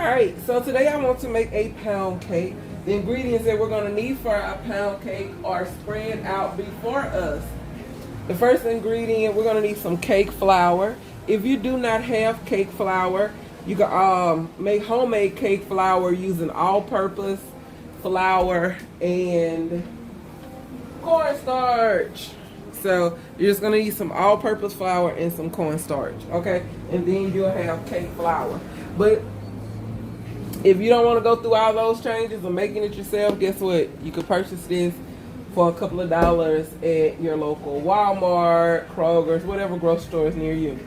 Alright, so today I want to make a pound cake. The ingredients that we're going to need for our pound cake are spread out before us. The first ingredient, we're going to need some cake flour. If you do not have cake flour, you can make homemade cake flour using all-purpose flour and cornstarch. So you're just going to need some all-purpose flour and some cornstarch, okay? And then you'll have cake flour. But if you don't want to go through all those changes of making it yourself, guess what? You can purchase this for a couple of dollars at your local Walmart, Kroger's, whatever grocery store is near you.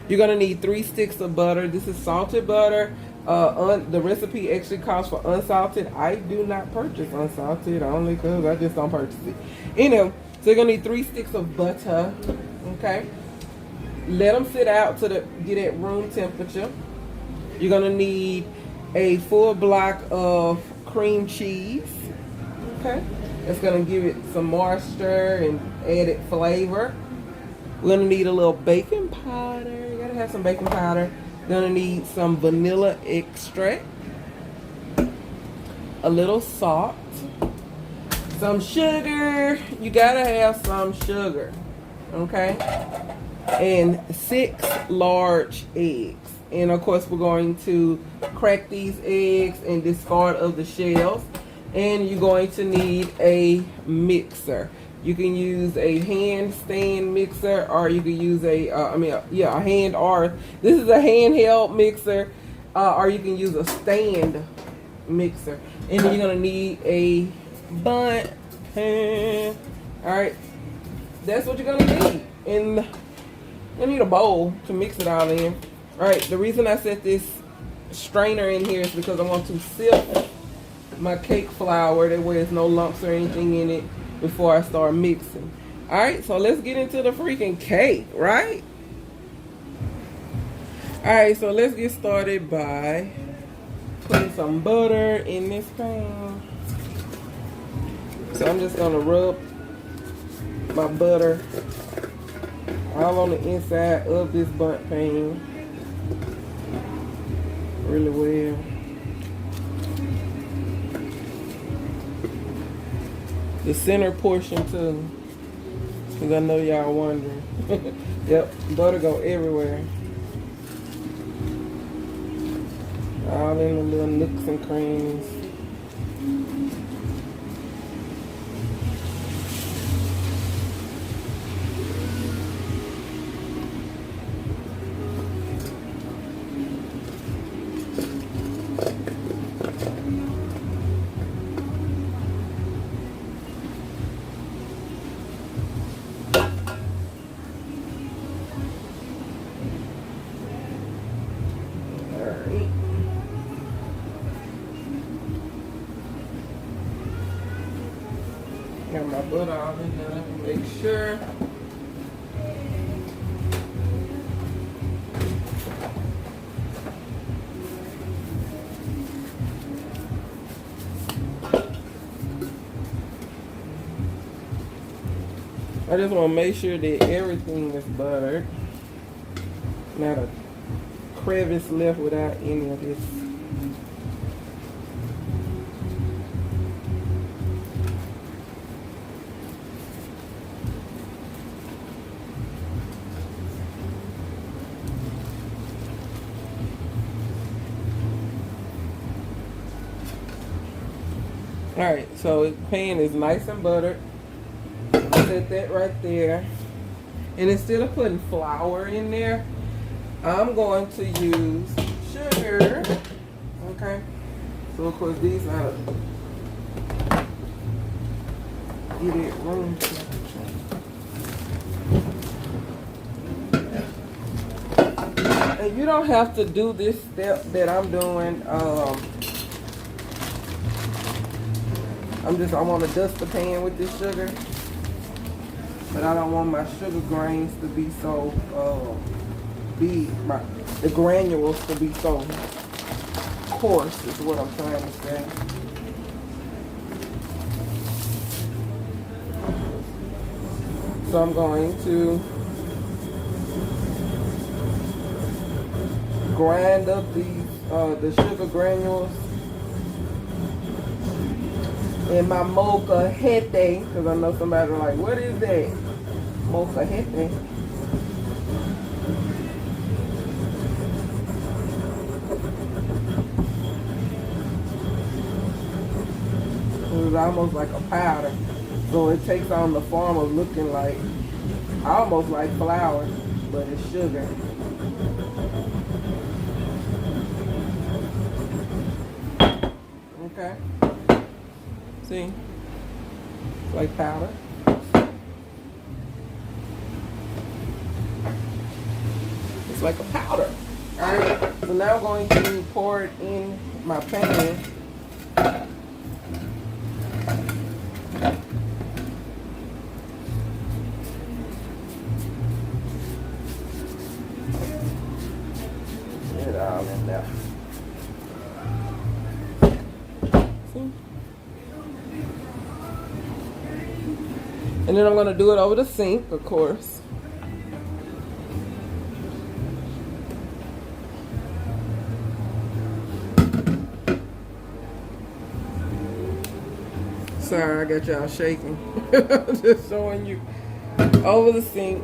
You're going to need 3 sticks of butter. This is salted butter. The recipe actually calls for unsalted. I do not purchase unsalted only because I just don't purchase it. So you're going to need 3 sticks of butter. Okay. Let them sit out to get at room temperature. You're going to need a full block of cream cheese. Okay. It's going to give it some moisture and added flavor. We're going to need a little baking powder. You got to have some baking powder. Going to need some vanilla extract. A little salt. Some sugar. You got to have some sugar. Okay. And 6 large eggs. And of course we're going to crack these eggs and discard of the shells. And you're going to need a mixer. You can use a hand stand mixer, or you can use a hand, or this is a handheld mixer, or you can use a stand mixer. And then you're gonna need a bundt pan. All right, that's what you're gonna need. And you need a bowl to mix it all in. All right, the reason I set this strainer in here is because I want to sift my cake flour, that way there's no lumps or anything in it before I start mixing. All right, so let's get into the freaking cake, right? All right, so let's get started by putting some butter in this pan. So I'm just gonna rub my butter all on the inside of this bundt pan really well. The center portion too, because I know y'all wondering. Yep, butter go everywhere. All in the little nooks and crannies. Got my butter all in there. Let me make sure. I just want to make sure that everything is buttered. Not a crevice left without any of this. Alright, so the pan is nice and buttered. Set that right there. And instead of putting flour in there, I'm going to use sugar. Okay. So of course these are get it room temperature. And you don't have to do this step that I'm doing. I want to dust the pan with this sugar, but I don't want my sugar grains to be so the granules to be so coarse is what I'm trying to say. So I'm going to grind up these the sugar granules and my mocha hete, because I know somebody like, what is that? Mocha hete. It's almost like a powder, so it takes on the form of looking like almost like flour, but it's sugar. Okay, see, it's like powder. It's like a powder. All right, so now I'm going to pour it in my pan. Get it all in there. See? And then I'm going to do it over the sink, of course. Sorry, I got y'all shaking. Just showing you over the sink.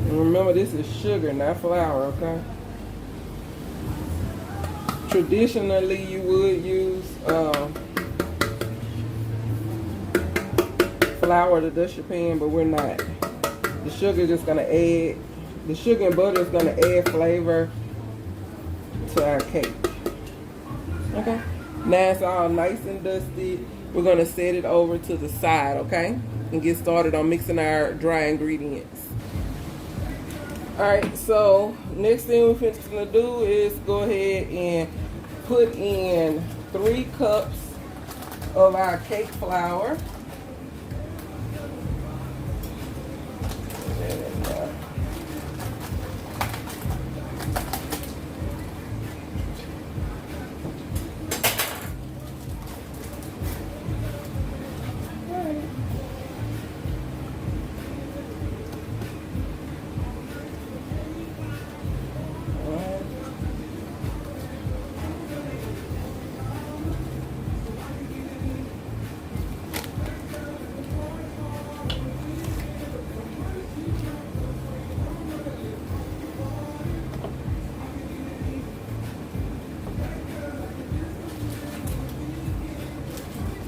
And remember, this is sugar, not flour, okay? Traditionally, you would use flour to dust your pan, but we're not. The sugar is just gonna add, the sugar and butter is gonna add flavor to our cake. Okay, now it's all nice and dusty. We're gonna set it over to the side, okay, and get started on mixing our dry ingredients. All right, so next thing we're gonna do is go ahead and put in 3 cups of our cake flour.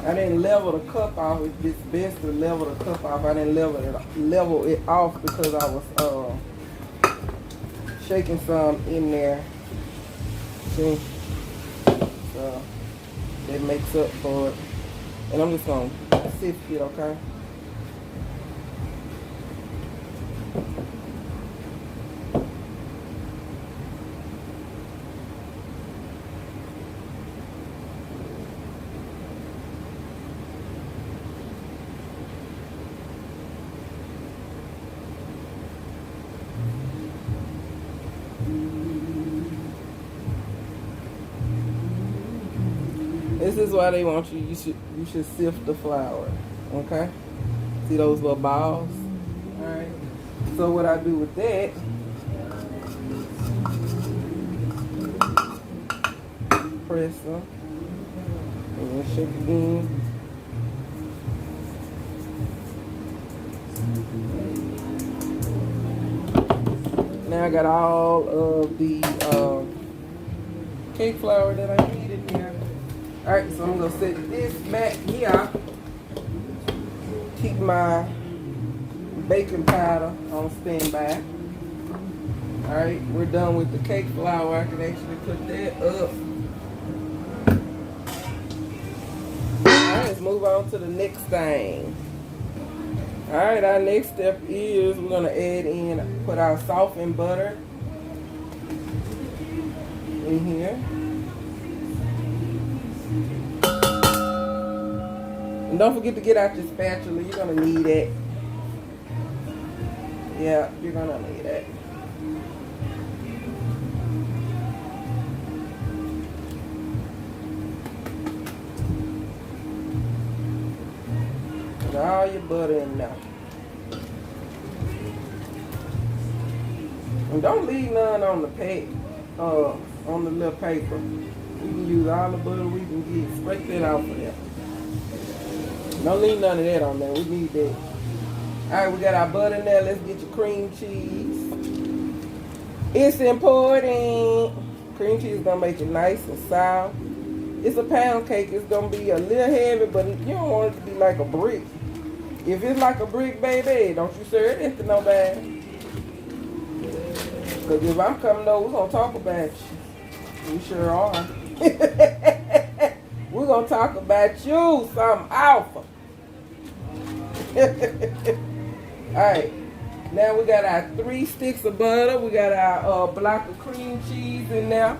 I didn't level the cup off. It's best to level the cup off. I didn't level it off because I was shaking some in there. See? So it makes up for it. And I'm just gonna sift it, okay? This is why they want you. You should sift the flour. Okay? See those little balls? Alright. So what I do with that, press them. And then shake again. Now I got all of the cake flour that I need in here. Alright, so I'm going to set this back here. Keep my baking powder on standby. Alright, we're done with the cake flour. I can actually put that up. Alright, let's move on to the next thing. Alright, our next step is we're going to add in, put our softened butter in here. And don't forget to get out your spatula. You're going to need it. Yeah, you're going to need it. Put all your butter in there. And don't leave none on the pack, on the little paper. We can use all the butter we can get. Scrape that off of there. Don't leave none of that on there. We need that. Alright, we got our butter in there. Let's get your cream cheese. It's important. Cream cheese is going to make it nice and soft. It's a pound cake. It's going to be a little heavy, but you don't want it to be like a brick. If it's like a brick, baby, don't you serve it to nobody. Because if I'm coming over, we're going to talk about you. We sure are. We're going to talk about you, some alpha. Alright, now we got our 3 sticks of butter. We got our block of cream cheese in there.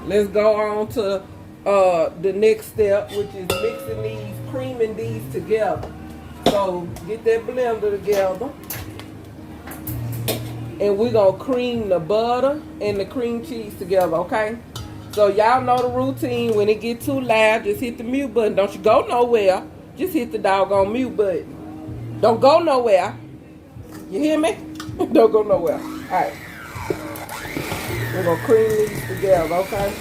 Let's go on to the next step, which is mixing these, creaming these together. So get that blender together. And we're going to cream the butter and the cream cheese together, okay? So y'all know the routine. When it get too loud, just hit the mute button. Don't you go nowhere. Just hit the doggone mute button. Don't go nowhere. You hear me? Don't go nowhere. All right. We're going to cream these together, okay?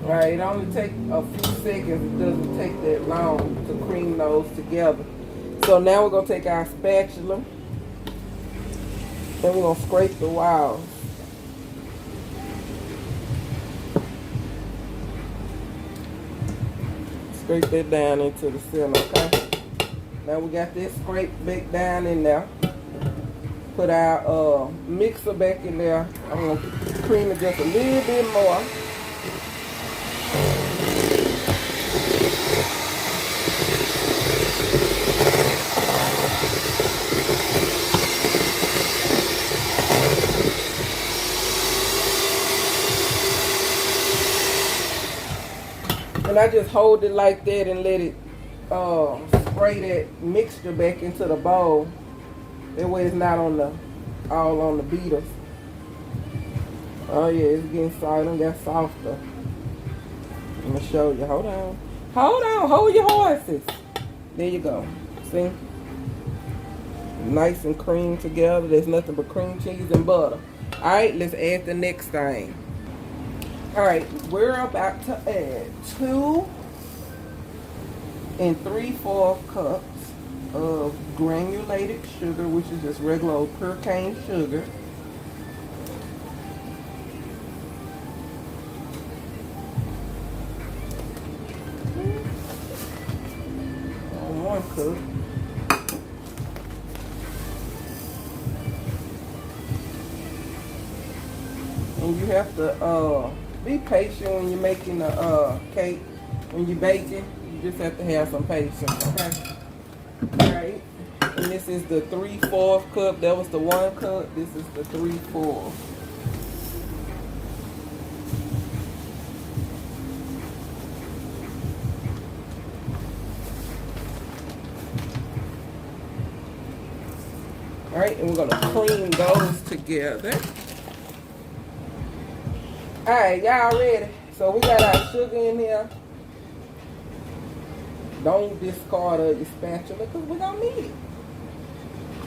Alright, it only takes a few seconds. It doesn't take that long to cream those together. So now we're going to take our spatula and we're going to scrape the walls. Scrape that down into the center, okay? Now we got this scraped back down in there. Put our mixer back in there. I'm going to cream it just a little bit more. And I just hold it like that and let it spray that mixture back into the bowl. That way it's not on the all on the beaters. Oh yeah, it's getting soft. It got softer. I'm gonna show you. Hold on. Hold on. Hold your horses. There you go. See? Nice and cream together. There's nothing but cream cheese and butter. Alright, let's add the next thing. Alright, we're about to add 2 3/4 cups of granulated sugar, which is just regular old pure cane sugar. On 1 cup. And you have to be patient when you're making a cake. When you're baking, you just have to have some patience, okay? Alright. And this is the 3/4 cup. That was the 1 cup. This is the 3/4. Alright, and we're going to cream those together. Alright, y'all ready? So we got our sugar in here. Don't discard your spatula because we're going to need it.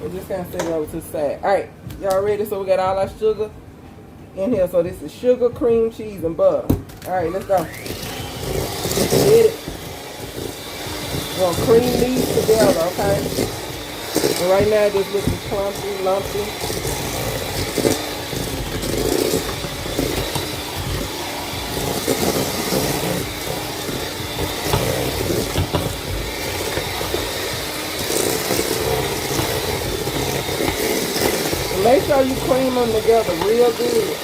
We're just going to set it over to the side. Alright, y'all ready? So we got all our sugar in here. So this is sugar, cream, cheese, and butter. Alright, let's go. Let's get it. We're going to cream these together, okay? And right now, this looking clumpy, lumpy. Make sure you cream them together real good.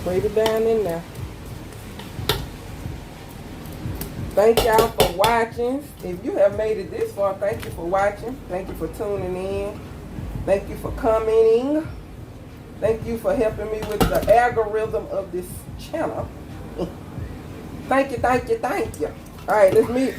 Straight it down in there. Thank y'all for watching. If you have made it this far, thank you for watching. Thank you for tuning in. Thank you for commenting. Thank you for helping me with the algorithm of this channel. Thank you, thank you, thank you. All right, let's mix.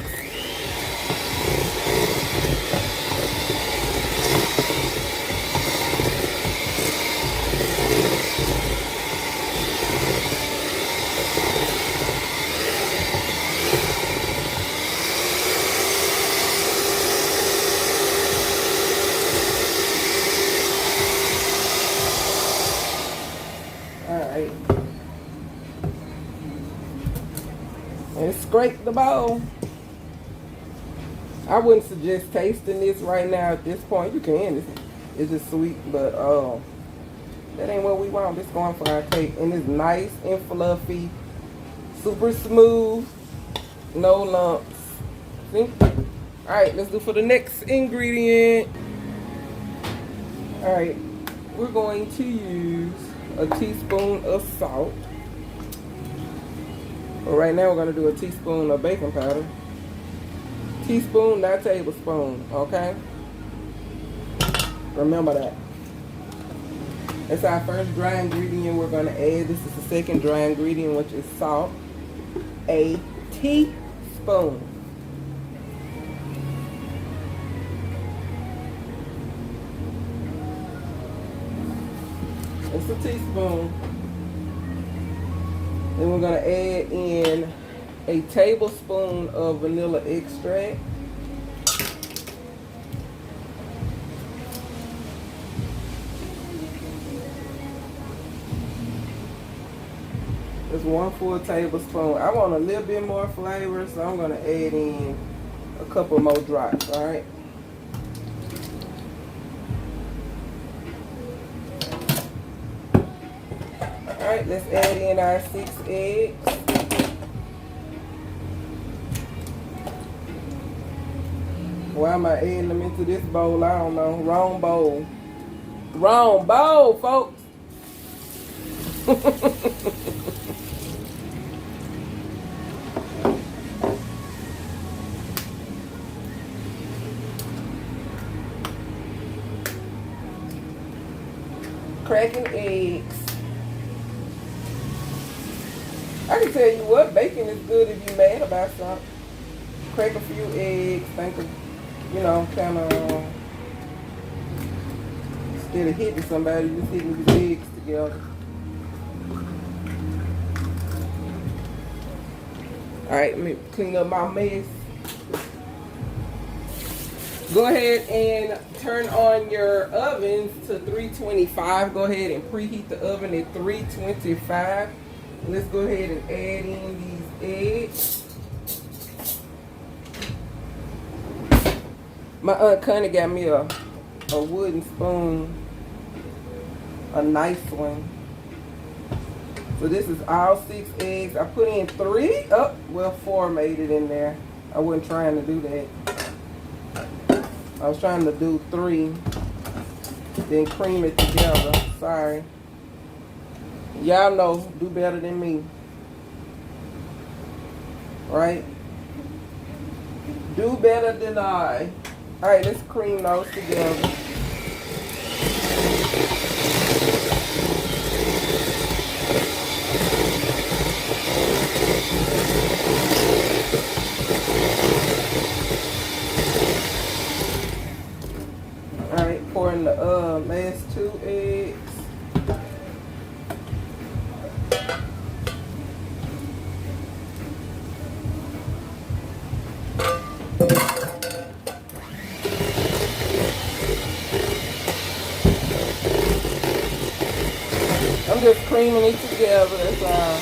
Alright. And scrape the bowl. I wouldn't suggest tasting this right now at this point. You can. It's just sweet, but that ain't what we want. It's going for our cake. And it's nice and fluffy. Super smooth. No lumps. See? Alright, let's do for the next ingredient. Alright. We're going to use a teaspoon of salt. But right now we're going to do a teaspoon of baking powder. Teaspoon, not tablespoon, okay? Remember that. That's our first dry ingredient we're going to add. This is the second dry ingredient, which is salt. A teaspoon. It's a teaspoon. Then we're going to add in a tablespoon of vanilla extract. It's 1 full tablespoon. I want a little bit more flavor, so I'm going to add in a couple more drops, all right? Alright, let's add in our 6 eggs. Why am I adding them into this bowl? I don't know. Wrong bowl. Wrong bowl, folks. Cracking eggs. I can tell you what, bacon is good if you're mad about something. Crack a few eggs, think of, you know, kind of, instead of hitting somebody, just hitting the eggs together. Alright, let me clean up my mess. Go ahead and turn on your ovens to 325. Go ahead and preheat the oven at 325. Let's go ahead and add in these eggs. My Aunt Connie got me a wooden spoon, a nice one. So this is all 6 eggs. I put in 3. Oh, well, 4 made it in there. I wasn't trying to do that. I was trying to do 3, then cream it together. Sorry. Y'all know, do better than me. Right? Do better than I. Alright, let's cream those together. Alright, pour in the last 2 eggs. I'm just creaming it together, that's all.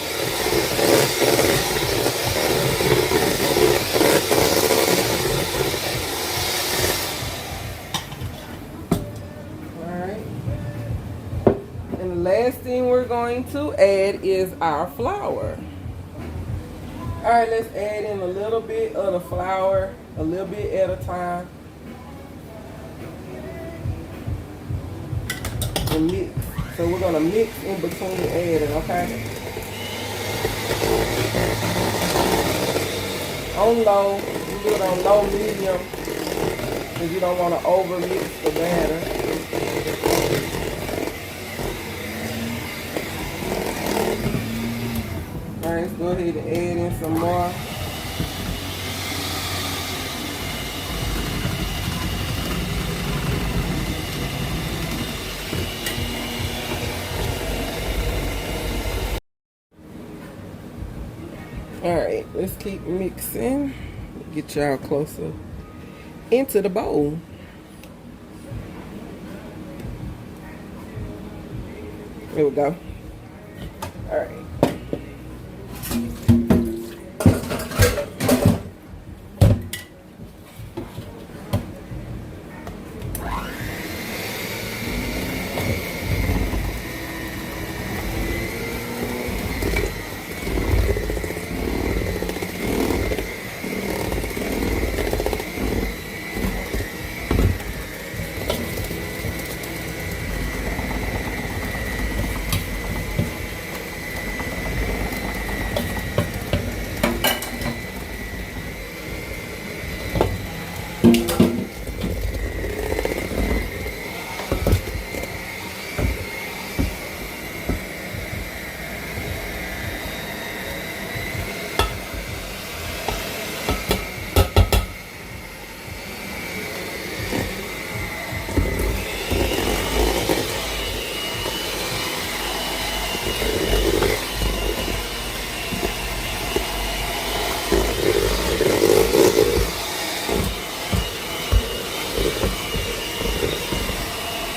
Alright. And the last thing we're going to add is our flour. Alright, let's add in a little bit of the flour, a little bit at a time. And mix. So we're going to mix in between adding, okay? On low, you do it on low medium because you don't want to over mix the batter. Alright, let's go ahead and add in some more. Alright, let's keep mixing. Get y'all closer into the bowl. There we go. Alright.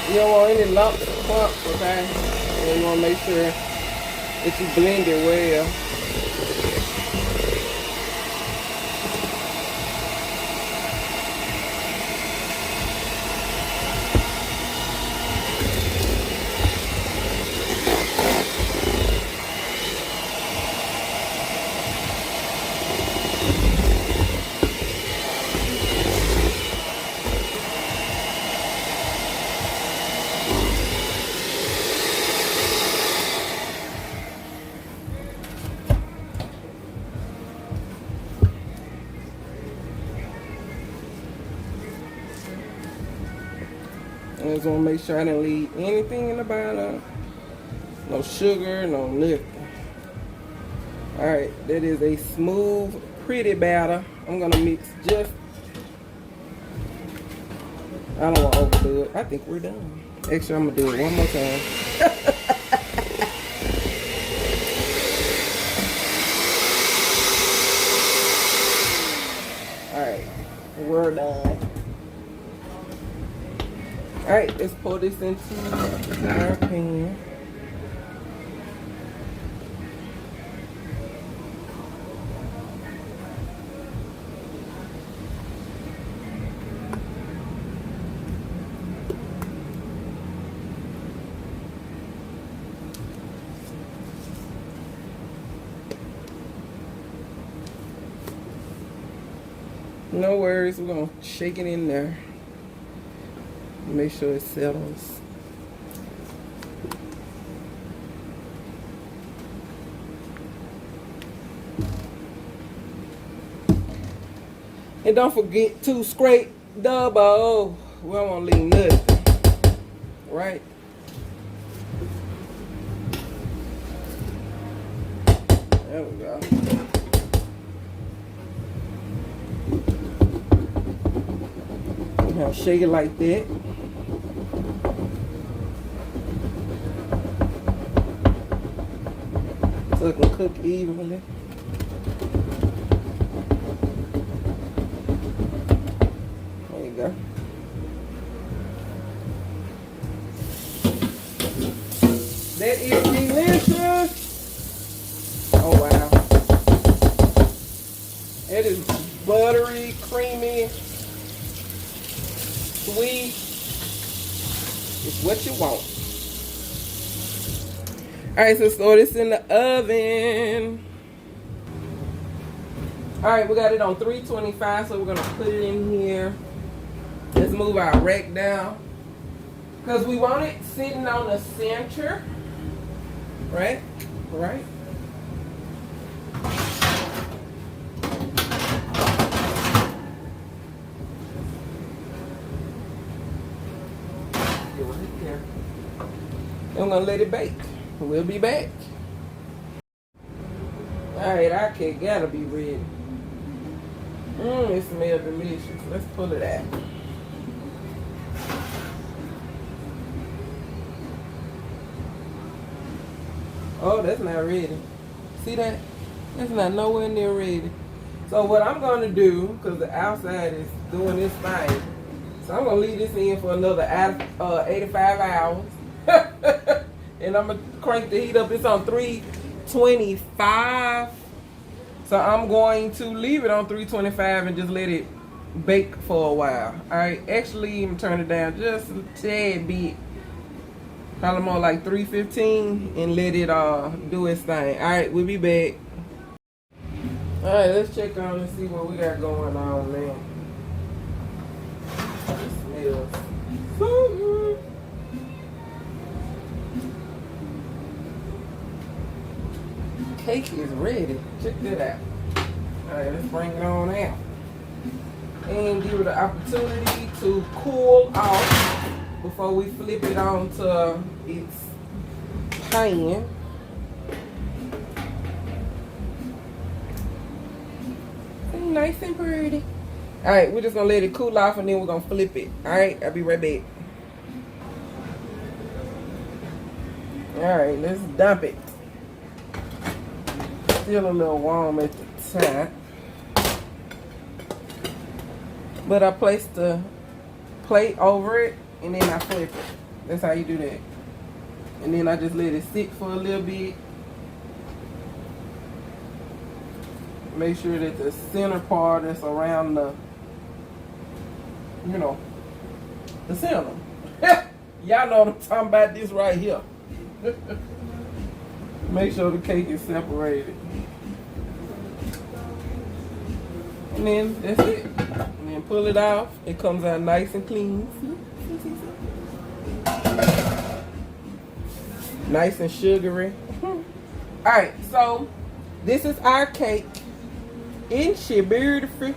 You don't want any lumps or clumps, okay? And you want to make sure that you blend it well. I just want to make sure I didn't leave anything in the bottom. No sugar, no nothing. Alright, that is a smooth, pretty batter. I'm going to mix just... I don't want to overdo it. I think we're done. Actually, I'm going to do it one more time. Alright, we're done. Alright, let's pour this into our pan. No worries, we're gonna shake it in there. Make sure it settles. And don't forget to scrape the bowl. We don't want to leave nothing. Right? There we go. Now shake it like that. So it can cook evenly. There you go. That is delicious. Oh wow. It is buttery, creamy, sweet. It's what you want. Alright, so throw this in the oven. Alright, we got it on 325, so we're going to put it in here. Let's move our rack down. Because we want it sitting on the center. Right? Right? it right there. I'm gonna let it bake. We'll be back. Alright, our cake gotta be ready. It smells delicious. Let's pull it out. Oh, that's not ready. See that? That's not nowhere near ready. So what I'm gonna do, because the outside is doing this thing, so I'm gonna leave this in for another 85 hours. And I'm gonna crank the heat up. It's on 325. So I'm going to leave it on 325 and just let it bake for a while. Alright, actually I'm turn it down just a tad bit. Probably more like 315 and let it do its thing. Alright, we'll be back. Alright, let's check on and see what we got going on, man. It smells so good. Cake is ready. Check that out. Alright, let's bring it on out. And give it an opportunity to cool off before we flip it onto its pan. Nice and pretty. Alright, we're just gonna let it cool off and then we're gonna flip it. Alright, I'll be right back. Alright, let's dump it. Still a little warm at the top. But I placed the plate over it and then I flip it. That's how you do that. And then I just let it sit for a little bit. Make sure that the center part that's around the, you know, the center. Y'all know what I'm talking about, this right here. Make sure the cake is separated. And then that's it. And then pull it off. It comes out nice and clean. Nice and sugary. Alright, so this is our cake. Isn't she beautiful?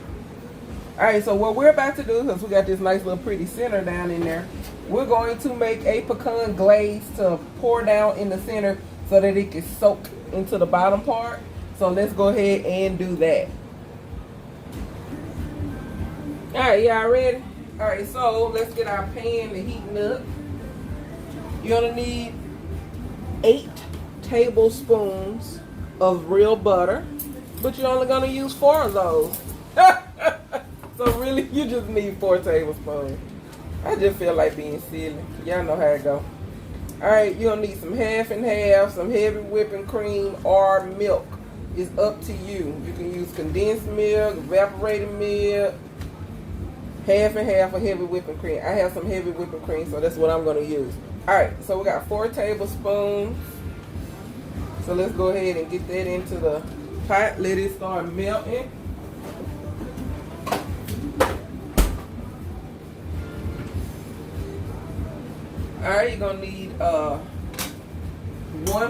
Alright, so what we're about to do, because we got this nice little pretty center down in there, we're going to make a pecan glaze to pour down in the center so that it can soak into the bottom part. So let's go ahead and do that. Alright, y'all ready? Alright, so let's get our pan to heating up. You're going to need 8 tablespoons of real butter. But you're only gonna use 4 of those. So really, you just need 4 tablespoons. I just feel like being silly. Y'all know how it go. Alright, you're gonna need some half and half, some heavy whipping cream or milk. It's up to you. You can use condensed milk, evaporated milk, half and half of heavy whipping cream. I have some heavy whipping cream, so that's what I'm gonna use. Alright, so we got 4 tablespoons. So let's go ahead and get that into the pot. Let it start melting. Alright, you're gonna need 1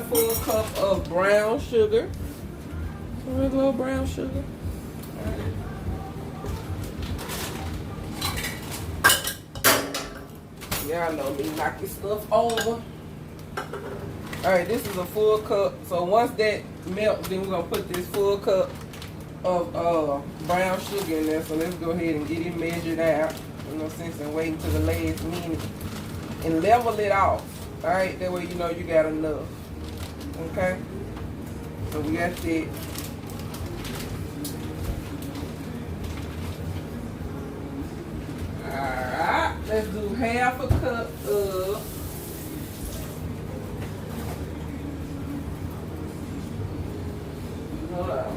full cup of brown sugar. Regular brown sugar. Y'all know me knocking stuff over. Alright, this is a full cup. So once that melts, then we're going to put this full cup of brown sugar in there. So let's go ahead and get it measured out. No sense in waiting till the last minute. And level it off. Alright, that way you know you got enough. Okay? So we got that. Alright, let's do half a cup of hold on.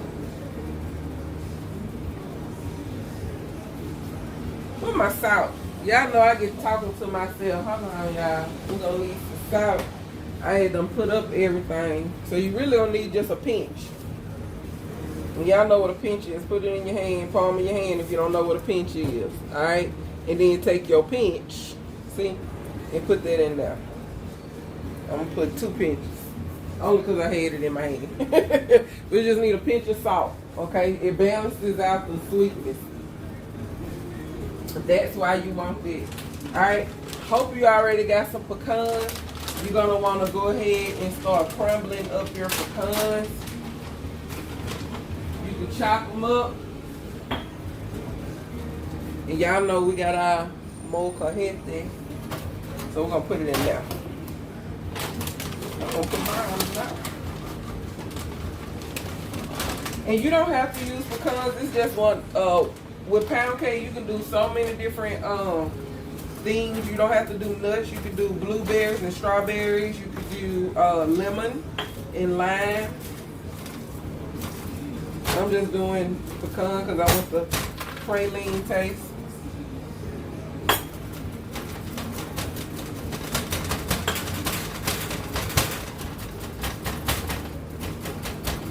Where's my salt? Y'all know I get talking to myself. Hold on, y'all. We're gonna need some salt. I had them put up everything. So you really don't need just a pinch. And y'all know what a pinch is. Put it in your hand, palm of your hand if you don't know what a pinch is. Alright? And then take your pinch, see, and put that in there. I'm gonna put 2 pinches. Only because I had it in my hand. We just need a pinch of salt, okay? It balances out the sweetness. That's why you want this. Alright? Hope you already got some pecans. You're going to want to go ahead and start crumbling up your pecans. You can chop them up. And y'all know we got our molcajete. So we're going to put it in there. I'm going to put mine on the top. And you don't have to use pecans. It's just one. With pound cake, you can do so many different things. You don't have to do nuts. You can do blueberries and strawberries. You could do lemon and lime. I'm just doing pecan because I want the praline taste.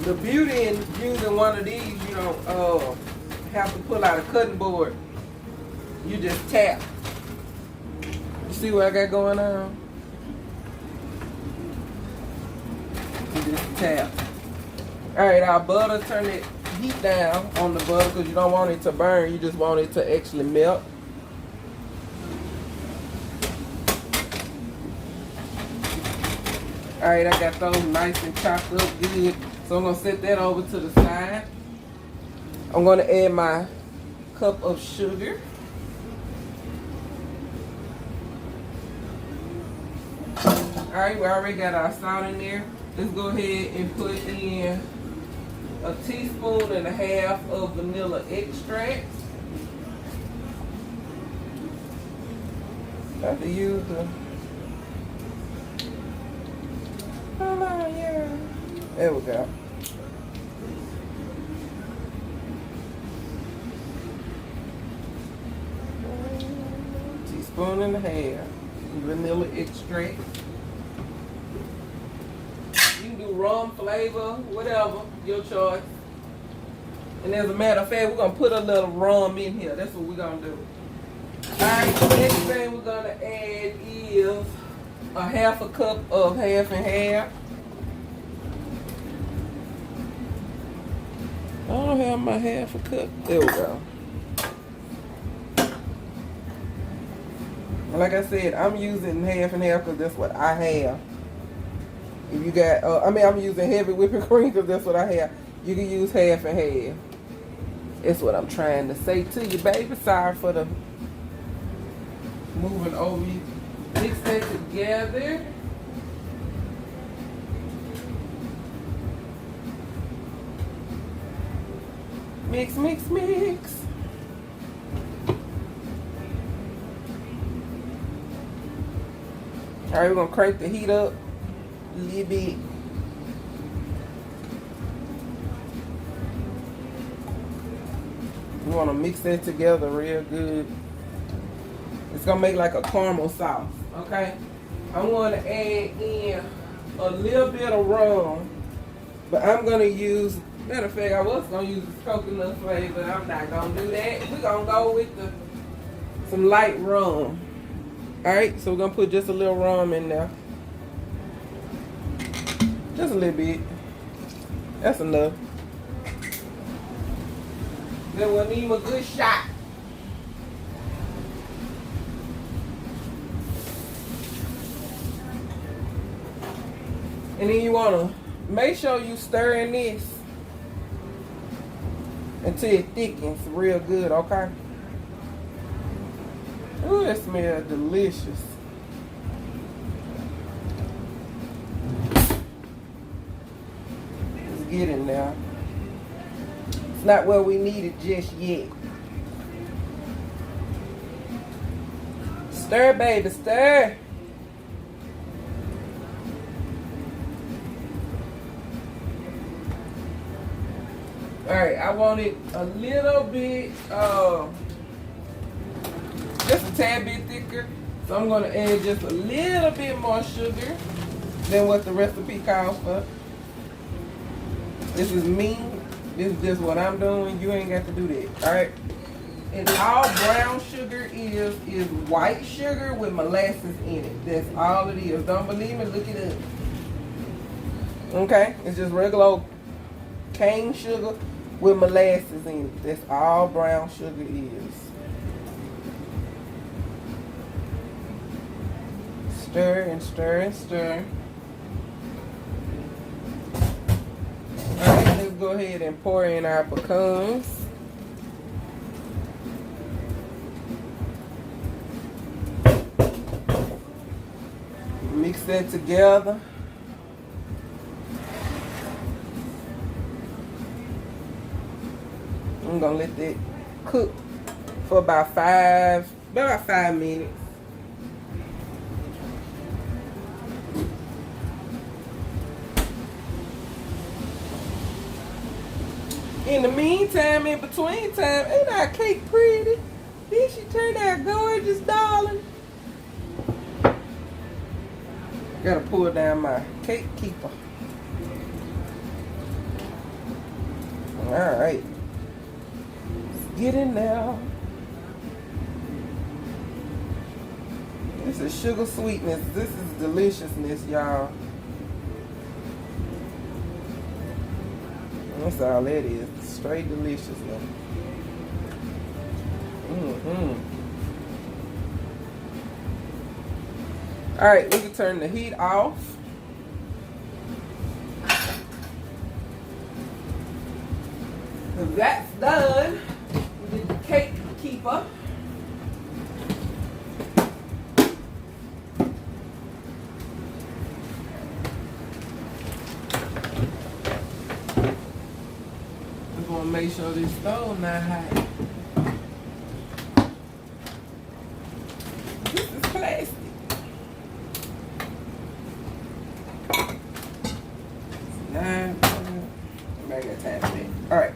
The beauty in using one of these, you don't have to pull out a cutting board. You just tap. You see what I got going on? You just tap. Alright, our butter, turn the heat down on the butter because you don't want it to burn. You just want it to actually melt. Alright, I got those nice and chopped up good. So I'm going to set that over to the side. I'm going to add my cup of sugar. Alright, we already got our salt in there. Let's go ahead and put in a teaspoon and a half of vanilla extract. I have to use the... Come on, yeah. There we go. Teaspoon and a half vanilla extract. You can do rum flavor, whatever, your choice. And as a matter of fact, we're gonna put a little rum in here. That's what we're gonna do. Alright, the next thing we're gonna add is a half a cup of half and half. I don't have my half a cup. There we go. And like I said, I'm using half and half because that's what I have. If you got, I'm using heavy whipping cream because that's what I have. You can use half and half. That's what I'm trying to say to you, baby. Sorry for the moving over you. Mix that together. Mix, mix, mix. All right, we're gonna crank the heat up a little bit. We wanna mix that together real good. It's gonna make like a caramel sauce, okay? I'm gonna add in a little bit of rum, but I'm gonna use, matter of fact, I was gonna use this coconut flavor, but I'm not gonna do that. We're gonna go with some light rum. Alright, so we're gonna put just a little rum in there. Just a little bit. That's enough. Then we'll need a good shot. And then you wanna make sure you stir in this until it thickens real good, okay? Ooh, it smells delicious. Let's get in there. It's not where we need it just yet. Stir, baby, stir. Alright, I want it a little bit, just a tad bit thicker. So I'm going to add just a little bit more sugar than what the recipe calls for. This is me. This is just what I'm doing. You ain't got to do that. Alright? And all brown sugar is white sugar with molasses in it. That's all it is. Don't believe me? Look it up. Okay? It's just regular cane sugar with molasses in it. That's all brown sugar is. Stir and stir and stir. Alright, let's go ahead and pour in our pecans. Mix that together. I'm gonna let that cook for about 5 minutes. In the meantime, in between time, ain't our cake pretty? Did she turn out gorgeous, darling? Gotta pull down my cake keeper. Alright. Get in now. This is sugar sweetness. This is deliciousness, y'all. That's all that is. Straight deliciousness. Alright, we can turn the heat off. That's done. We did the cake keeper. Just want to make sure this stove not hot. This is plastic. I got time for that. Alright.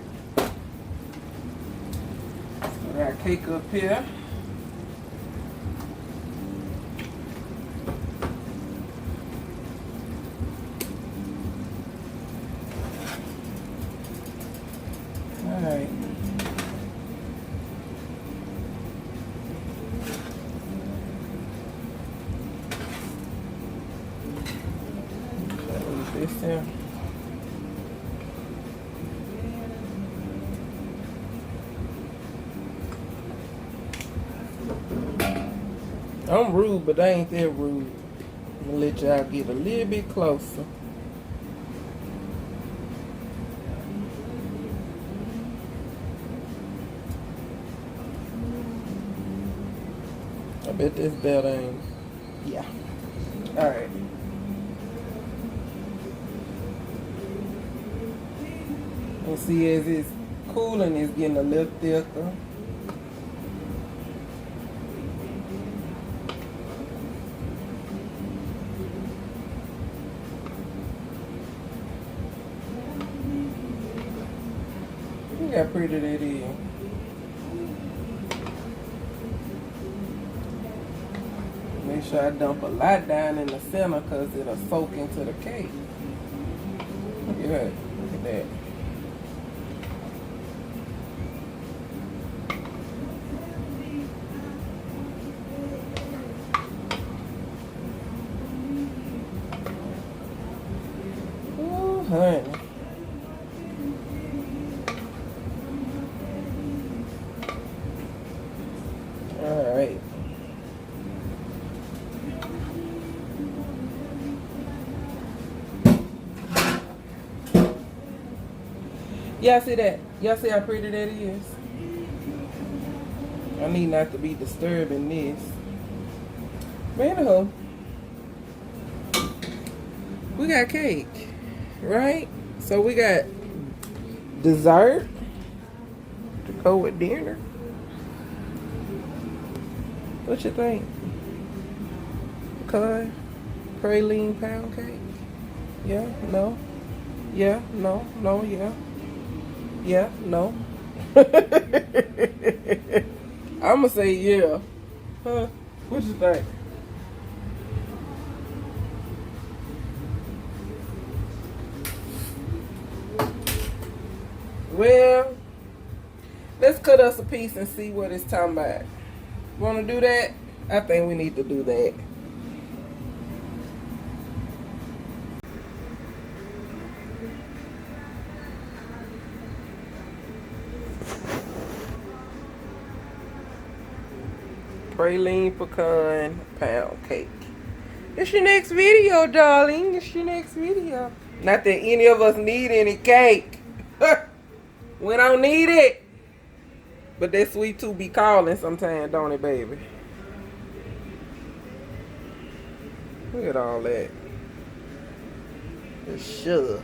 Put our cake up here. Alright. Put this here. I'm rude, but I ain't that rude. I'm gonna let y'all get a little bit closer. I bet this better ain't. Yeah. Alright. And see, as it's cooling, it's getting a little thicker. Look how pretty that is. Make sure I dump a lot down in the center because it'll soak into the cake. Look at that. Look at that. Ooh, honey. Alright. Y'all see that? Y'all see how pretty that is? I need not to be disturbing this. But anyhow, we got cake, right? So we got dessert to go with dinner. What you think? Pecan Praline pound cake? Yeah? No? Yeah? No? No? Yeah? Yeah? No? I'ma say yeah. Huh? What you think? Well, let's cut us a piece and see what it's talking about. Want to do that? I think we need to do that. Praline pecan pound cake. It's your next video, darling. It's your next video. Not that any of us need any cake. We don't need it. But that sweet tooth be calling sometimes, don't it, baby? Look at all that. It's sugar.